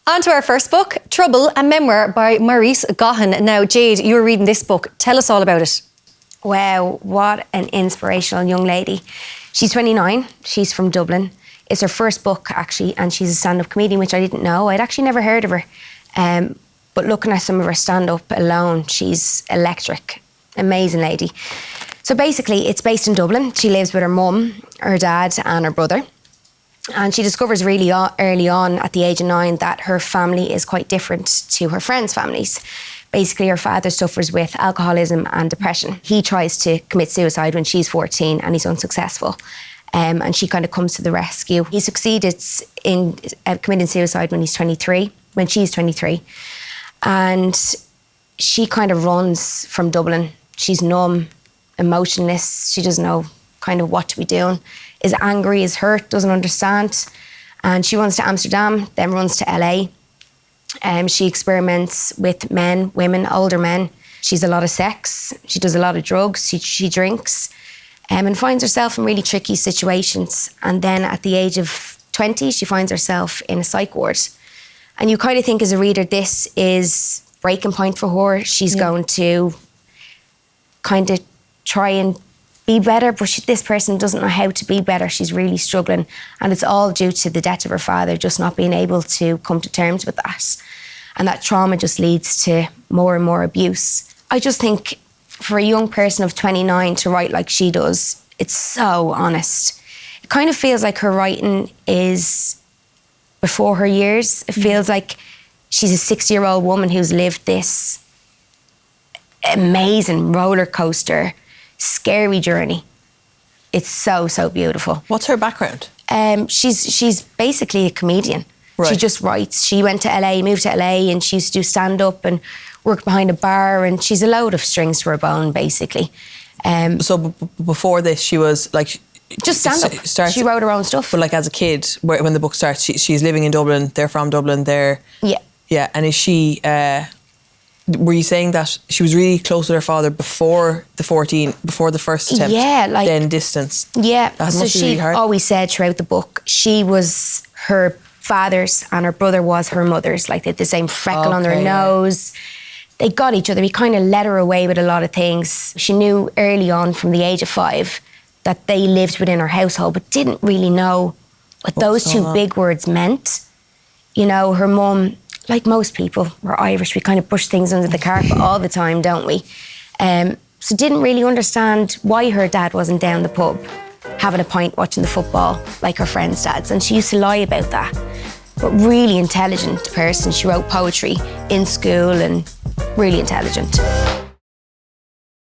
On to our first book, Trouble, a memoir by Marise Gaughan. Now, Jade, you were reading this book. Tell us all about it. Wow, what an inspirational young lady. She's 29, she's from Dublin. It's her first book, actually, and she's a stand-up comedian, which I didn't know. I'd actually never heard of her. But looking at some of her stand-up alone, she's electric. Amazing lady. So basically, it's based in Dublin. She lives with her mum, her dad, and her brother. And she discovers really early on, at the age of 9, that her family is quite different to her friends' families. Basically, her father suffers with alcoholism and depression. He tries to commit suicide when she's 14 and he's unsuccessful. And she kind of comes to the rescue. He succeeded in committing suicide when she's 23. And she kind of runs from Dublin. She's numb, emotionless. She doesn't know kind of what to be doing. Is angry, is hurt, doesn't understand. And she runs to Amsterdam, then runs to LA. She experiments with men, women, older men. She's a lot of sex. She does a lot of drugs. She drinks and finds herself in really tricky situations. And then at the age of 20, she finds herself in a psych ward. And you kind of think as a reader, this is breaking point for her. She's going to kind of try and be better, but this person doesn't know how to be better. She's really struggling. And it's all due to the death of her father, just not being able to come to terms with that. And that trauma just leads to more and more abuse. I just think for a young person of 29 to write like she does, it's so honest. It kind of feels like her writing is before her years. It feels like she's a 60-year-old woman who's lived this amazing roller coaster, scary journey. It's so, so beautiful. What's her background? She's basically a comedian. Right. She just writes. She went to LA, moved to LA, and she used to do stand-up and work behind a bar, and she's a load of strings to her bone, basically. So before this, she was like... Just stand-up. She wrote her own stuff. But like as a kid, when the book starts, she's living in Dublin, they're from Dublin, Yeah. Yeah, and is she... were you saying that she was really close with her father before the first attempt? Yeah, like... Then distance? Yeah. That must be really hard. She always said throughout the book, she was her father's and her brother was her mother's. Like they had the same freckle on their nose. They got each other. He kind of let her away with a lot of things. She knew early on from the age of 5 that they lived within her household, but didn't really know what those two big words meant. You know, her mum... Like most people, we're Irish, we kind of push things under the carpet all the time, don't we? So didn't really understand why her dad wasn't down the pub having a pint watching the football like her friends' dads. And she used to lie about that. But really intelligent person. She wrote poetry in school and really intelligent.